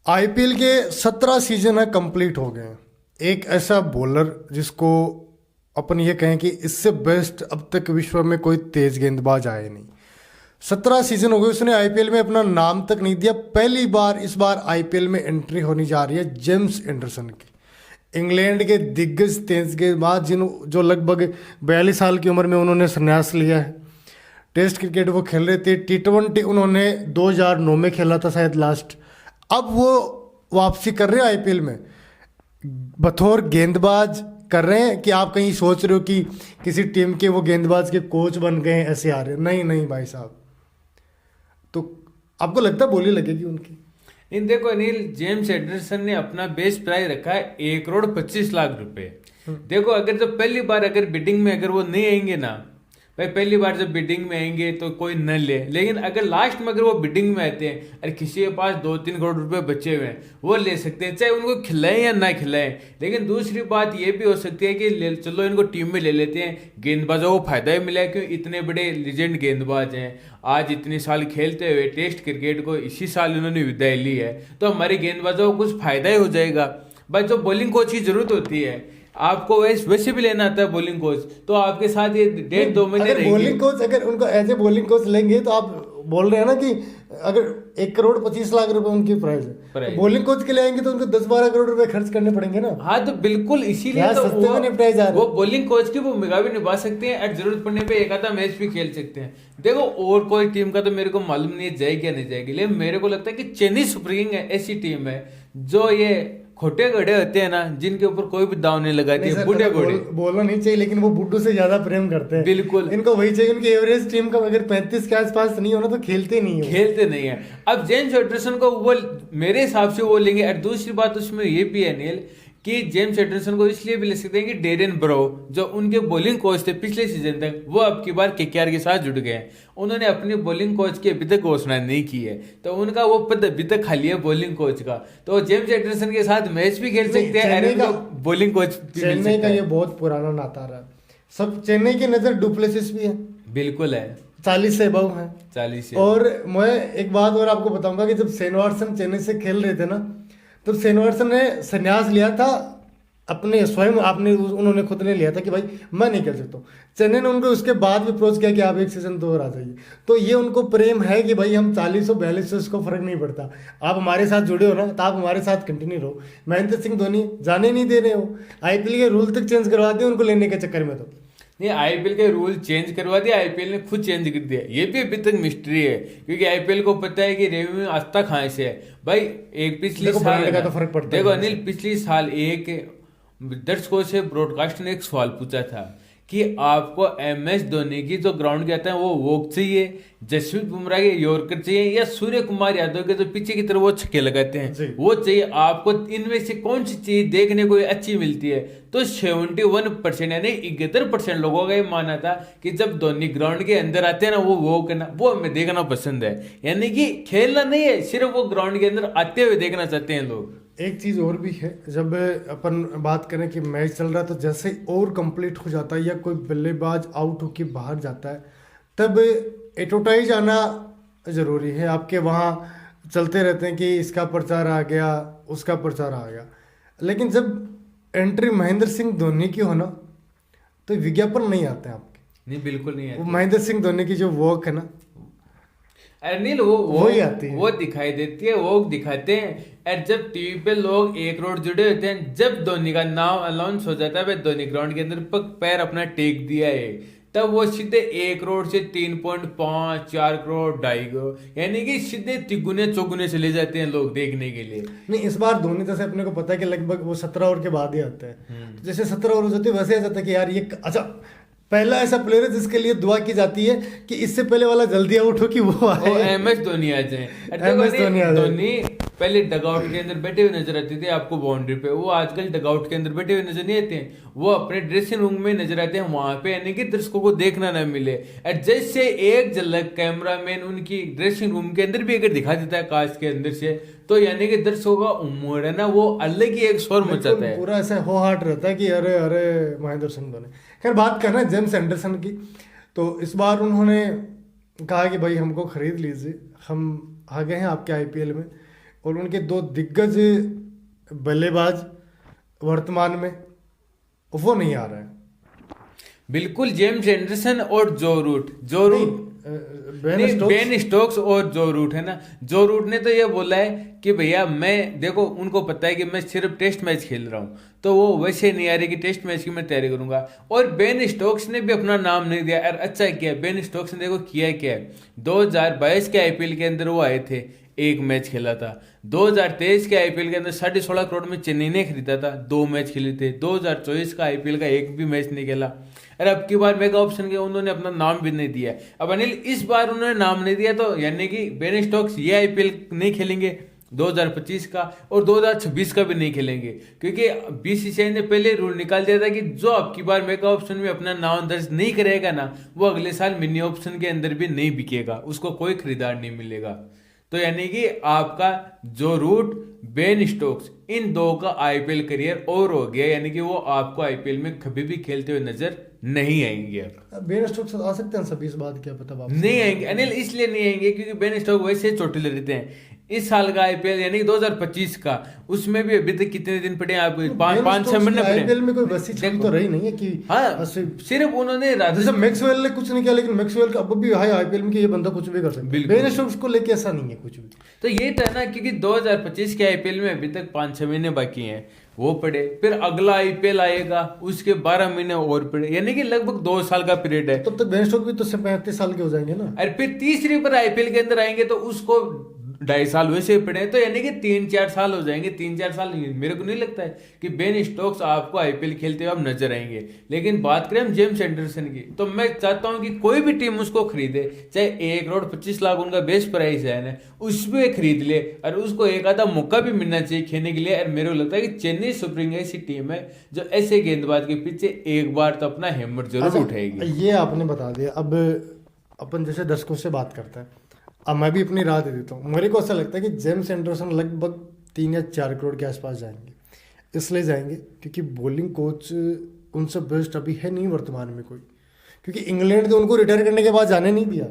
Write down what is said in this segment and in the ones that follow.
IPL के 17 season है complete हो गए हैं। एक ऐसा बॉलर जिसको अपन ये कहें कि इससे बेस्ट अब तक विश्व में कोई तेज गेंदबाज आए नहीं। 17 सीजन हो गए, उसने आईपीएल में अपना नाम तक नहीं दिया। पहली बार इस बार आईपीएल में एंट्री होने जा रही है जेम्स एंडरसन की। इंग्लैंड के दिग्गज तेज गेंदबाज जो लगभग 42 साल की उम्र में उन्होंने संन्यास लिया है। टेस्ट क्रिकेट वो खेल रहे थे, T20 उन्होंने 2009 में खेला था शायद लास्ट। अब वो वापसी कर रहे हैं आईपीएल में, बतौर गेंदबाज कर रहे हैं। कि आप कहीं सोच रहे हो कि किसी टीम के वो गेंदबाज के कोच बन गए हैं, ऐसे आ रहे हैं? नहीं नहीं भाई साहब। तो आपको लगता है बोली लगेगी उनकी? इन देखो अनिल, जेम्स एंडरसन ने अपना बेस प्राइस रखा है 1,25,00,000 रुपए। देखो अगर जब पहली बार अगर बिडिंग में अगर वो नहीं आएंगे ना भाई, पहली बार जब बिडिंग में आएंगे तो कोई न ले, लेकिन अगर लास्ट में अगर वो बिडिंग में आते हैं और किसी के पास 2-3 करोड़ रुपए बचे हुए हैं, वो ले सकते हैं, चाहे उनको खिलाएं या ना खिलाएं। लेकिन दूसरी बात ये भी हो सकती है कि चलो इनको टीम में ले लेते हैं, गेंदबाजों को फायदा ही मिला है, क्यों इतने बड़े लीजेंड गेंदबाज हैं, आज इतने साल खेलते हुए टेस्ट क्रिकेट को इसी साल उन्होंने विदाई ली है, तो हमारे गेंदबाजों को कुछ फायदा ही हो जाएगा। भाई जो बॉलिंग कोच की जरूरत होती है, आपको वैसे भी लेना आता है बॉलिंग कोच, तो आपके साथ ये 1.5-2 महीने अगर बॉलिंग कोच, अगर उनको एज ए बॉलिंग कोच लेंगे तो आप बोल रहे हैं ना कि अगर 1,25,00,000 रुपए उनकी प्राइस है, बॉलिंग कोच के लिए आएंगे तो उनको 10-12 करोड़ रुपए खर्च करने पड़ेंगे ना। हाँ तो बिल्कुल, इसीलिए तो सस्ते में निपटाए जा रहे हैं। वो बॉलिंग कोच की भूमिका भी निभा सकते हैं और जरूरत पड़ने पे एक आधा मैच भी खेल सकते हैं। देखो और कोई टीम का तो मेरे को मालूम नहीं है जाएगी या नहीं जाएगी, लेकिन मेरे को लगता है कि चेन्नई सुपर किंग है ऐसी टीम है जो ये खोटे घड़े होते हैं ना, जिनके ऊपर कोई भी दाव नहीं लगाती है, बूढ़े घोड़े। बोलना नहीं चाहिए, लेकिन वो बुड्ढू से ज्यादा प्रेम करते हैं। बिल्कुल, इनको वही चाहिए। उनकी एवरेज टीम का अगर 35 के आसपास नहीं होना तो खेलते नहीं है। अब जेम्स एंडरसन को वो मेरे हिसाब से वो लेंगे। और दूसरी बात उसमें ये भी है नील कि जेम्स एंडरसन को इसलिए भी ले सकते हैं कि डेरियन ब्रो जो उनके बॉलिंग कोच थे पिछले सीजन तक, वो अब की बार केकेआर के साथ जुड़ गए हैं। उन्होंने अपने बॉलिंग कोच की अभी तक घोषणा नहीं की है, तो उनका वो पद अभी तक खाली है बॉलिंग कोच का। तो जेम्स एंडरसन के साथ मैच भी खेल सकते हैं, बॉलिंग कोच। चेन्नई का ये बहुत पुराना नाता रहा। सब चेन्नई की नजर डुप्लेसिस भी है, बिल्कुल है, 40 से अबव है, 40 से। और मैं एक बात और आपको बताऊंगा कि जब शेन वॉटसन चेन्नई से खेल रहे थे ना, तो शेन वॉटसन ने संन्यास लिया था अपने स्वयं, उन्होंने खुद ने लिया था कि भाई मैं नहीं कर सकता हूँ। चेन्नई ने उनको उसके बाद भी अप्रोच किया कि आप एक सीजन तो और आ जाइए। तो ये उनको प्रेम है कि भाई हम 40 हो 42 से उसको फर्क नहीं पड़ता, आप हमारे साथ जुड़े हो ना तो आप हमारे साथ कंटिन्यू रहो। महेंद्र सिंह धोनी जाने नहीं दे रहे हो, आईपीएल के रूल तक चेंज करवा दिए उनको लेने के चक्कर में। तो नहीं, आईपीएल के रूल चेंज करवा दिया, आईपीएल ने खुद चेंज कर दिया, ये भी अभी तक मिस्ट्री है, क्योंकि आईपीएल को पता है कि रेवेन्यू आस्था कहाँ से है। भाई एक पिछले साल का तो फर्क पड़ता है। देखो अनिल, पिछले साल एक दर्शकों से ब्रॉडकास्ट ने एक सवाल पूछा था कि आपको MS धोनी की जो ग्राउंड कहते हैं वो वॉक चाहिए, जसप्रीत बुमराह के यॉर्कर चाहिए, या सूर्य कुमार यादव के जो पीछे की तरफ वो छक्के लगाते हैं वो चाहिए, आपको इनमें से कौन सी चीज देखने को अच्छी मिलती है? तो 71% यानी 71% लोगों का ये मानना था कि जब धोनी ग्राउंड के अंदर आते हैं ना वो करना, वो हमें देखना पसंद है। यानी कि खेलना नहीं है, सिर्फ वो ग्राउंड के अंदर आते हुए देखना चाहते हैं लोग। एक चीज़ और भी है, जब अपन बात करें कि मैच चल रहा है तो जैसे और कंप्लीट हो जाता है या कोई बल्लेबाज आउट होके बाहर जाता है, तब एडवर्टाइज आना ज़रूरी है। आपके वहाँ चलते रहते हैं कि इसका प्रचार आ गया, उसका प्रचार आ गया, लेकिन जब एंट्री महेंद्र सिंह धोनी की हो ना तो विज्ञापन नहीं आते हैं आपके। नहीं, बिल्कुल नहीं आते। वो महेंद्र सिंह धोनी की जो वॉक है ना, अनिल, वो ही आती है, वो दिखाई देती है, वो दिखाते हैं। और जब टीवी पे लोग 1 करोड़ जुड़े होते हैं, जब धोनी का नाम अनाउंस हो जाता है भाई धोनी ग्राउंड के अंदर पैर अपना टेक दिया है, तब वो सीधे 1 करोड़ से 3.5 4 करोड़ 2.5 करोड़, यानी कि सीधे तिगुने चौगुने चले जाते हैं लोग देखने के लिए। नहीं, इस बार धोनी जैसे अपने को पता है कि लगभग वो 17 ओवर के बाद ही आता है, तो जैसे 17 ओवर होते वैसे आ जाता है कि यार ये अच्छा पहला ऐसा प्लेयर है जिसके लिए दुआ की जाती है कि इससे पहले वाला जल्दी आउट हो कि वो आए, MS धोनी आ जाए। धोनी पहले डगआउट के अंदर बैठे हुए नजर आते थे आपको बाउंड्री पे, वो आजकल डगआउट के अंदर बैठे हुए नजर नहीं आते हैं, वो अपने ड्रेसिंग रूम में नजर आते हैं, वहां पे यानी कि दर्शकों को देखना ना मिले। और जैसे एक झलक कैमरामैन उनकी ड्रेसिंग रूम के अंदर भी अगर दिखा देता है कांच के अंदर से, तो यानी कि दर्शकों का उम्र है ना वो अलग ही एक शोर मचाता है, पूरा ऐसा हो हार्ट रहता है कि अरे अरे महेंद्र सिंह धोनी। खैर बात कर रहे हैं जेम्स एंडरसन की, तो इस बार उन्होंने कहा कि भाई हमको खरीद लीजिए, हम आ गए हैं आपके आईपीएल में। और उनके दो दिग्गज बल्लेबाज वर्तमान में वो नहीं आ रहा है। बिल्कुल, जेम्स एंडरसन और जो रूट बेन स्टोक्स और जो रूट है ना, जो रूट ने तो ये बोला है कि भैया मैं, देखो उनको पता है कि मैं सिर्फ टेस्ट मैच खेल रहा हूँ, तो वो वैसे नहीं आ रही कि टेस्ट मैच की मैं तैयारी करूंगा। और बेन स्टोक्स ने भी अपना नाम नहीं दिया। और अच्छा किया बेन स्टोक्स ने, देखो किया क्या है, 2022 के आईपीएल के अंदर वो आए थे, एक मैच खेला था। 2023 के आईपीएल के अंदर 16.5 करोड़ में चेन्नई ने खरीदा था, 2 मैच खेले थे। 2024 का आईपीएल का एक भी मैच नहीं खेला। अरे अब की बार मेगा ऑप्शन के उन्होंने अपना नाम भी नहीं दिया। अब अनिल इस बार उन्होंने नाम नहीं दिया, तो यानी कि बेन स्टोक्स ये आईपीएल नहीं खेलेंगे 2025 का, और 2026 का भी नहीं खेलेंगे, क्योंकि बीसीसीआई ने पहले रूल निकाल दिया था कि जो अब की बार मेगा ऑप्शन में अपना नाम दर्ज नहीं करेगा ना, वो अगले साल मिनी ऑप्शन के अंदर भी नहीं बिकेगा, उसको कोई खरीदार नहीं मिलेगा। तो यानी कि आपका जो रूट, बेन स्टोक्स, इन दो का आईपीएल करियर और हो गया, यानी कि वो आपको आईपीएल में कभी भी खेलते हुए नजर नहीं आएंगे। बेन स्टोक्स आ सकते हैं सभी, इस बात क्या पता वापस नहीं आएंगे अनिल, इसलिए नहीं आएंगे क्योंकि बेन स्टोक्स वैसे चोटिल रहते हैं। इस साल का आईपीएल यानी 2025 का, उसमें भी अभी तक कितने दिन पड़े हैं, आप 5-6 महीने पड़े। आईपीएल में कोई वैसी छवि तो रही नहीं है कि हाँ, सिर्फ उन्होंने जैसे मैक्सवेल ने कुछ नहीं किया, लेकिन मैक्सवेल का अब भी है आईपीएल में कि ये बंदा कुछ भी कर सकता है। बेन स्टोक्स को लेके ऐसा नहीं है कुछ भी। तो ये था ना, क्योंकि 2025 के आईपीएल में अभी तक 5-6 महीने बाकी हैं, वो पड़े, फिर अगला आईपीएल आएगा उसके 12 महीने और पड़े, यानी कि लगभग 2 साल का पीरियड है। तब तक बेन स्टोक्स भी तो 35 साल के हो जाएंगे ना। और फिर तीसरी पर आईपीएल के अंदर आएंगे तो उसको 2.5 साल वैसे पड़े, तो यानी कि 3-4 साल हो जाएंगे। 3-4 साल मेरे को नहीं लगता है कि बेन स्टोक्स आपको आईपीएल खेलते हुए अब नजर आएंगे। लेकिन बात करें हम जेम्स एंडरसन की, तो मैं चाहता हूं कि कोई भी टीम उसको खरीदे, चाहे 1,25,00,000 उनका बेस प्राइस है ना, उसमें खरीद ले, और उसको एक आधा मौका भी मिलना चाहिए खेलने के लिए। और मेरे को लगता है कि चेन्नई सुपर किंग्स ऐसी टीम है जो ऐसे गेंदबाज के पीछे एक बार तो अपना हेमर जरूर उठाएगी। ये आपने बता दिया। अब अपन जैसे दर्शकों से बात करते हैं, अब मैं भी अपनी राय दे देता हूँ। मेरे को ऐसा लगता है कि जेम्स एंडरसन लगभग 3 या 4 करोड़ के आसपास जाएंगे। इसलिए जाएंगे क्योंकि बॉलिंग कोच उनसे बेस्ट अभी है नहीं वर्तमान में कोई, क्योंकि इंग्लैंड ने उनको रिटायर करने के बाद जाने नहीं दिया।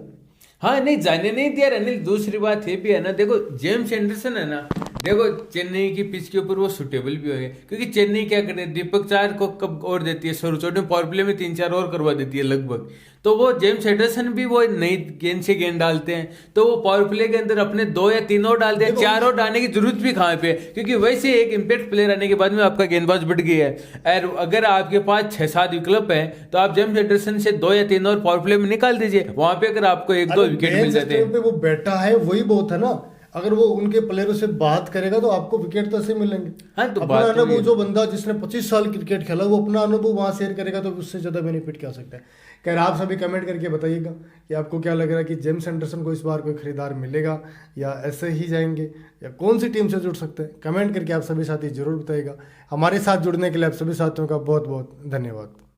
हाँ, नहीं जाने नहीं दिया अनिल। दूसरी बात ये भी है ना, देखो जेम्स एंडरसन है ना, देखो चेन्नई की पिच के ऊपर वो सुटेबल भी होंगे, क्योंकि चेन्नई क्या करे, दीपक चार को कब और देती है, शुरू में पावर प्ले में 3-4 और करवा देती है लगभग। तो वो जेम्स एंडरसन भी वो नई गेंद से गेंद डालते हैं, तो वो पावर प्ले के अंदर अपने 2 या 3 और डालते हैं, 4 और डालने की जरूरत भी कहाँ पे, क्योंकि वैसे एक इम्पैक्ट प्लेयर आने के बाद में आपका गेंदबाज बढ़ गया है। और अगर आपके पास 6-7 विकल्प है तो आप जेम्स एंडरसन से 2 या 3 और पावर प्ले में निकाल दीजिए, वहां पे अगर आपको 1-2 विकेट मिल जाते हैं। वो बैठा है वही बहुत है ना। अगर वो उनके प्लेयरों से बात करेगा तो आपको विकेट तो ऐसे मिलेंगे। हाँ, तो अपना अनुभव, जो बंदा जिसने 25 साल क्रिकेट खेला वो अपना अनुभव वहां शेयर करेगा, तो उससे ज्यादा बेनिफिट क्या हो सकता है। खैर, आप सभी कमेंट करके बताइएगा कि आपको क्या लग रहा है कि जेम्स एंडरसन को इस बार कोई खरीदार मिलेगा या ऐसे ही जाएंगे, या कौन सी टीम से जुड़ सकते हैं। कमेंट करके आप सभी साथी जरूर बताइएगा। हमारे साथ जुड़ने के लिए आप सभी साथियों का बहुत बहुत धन्यवाद।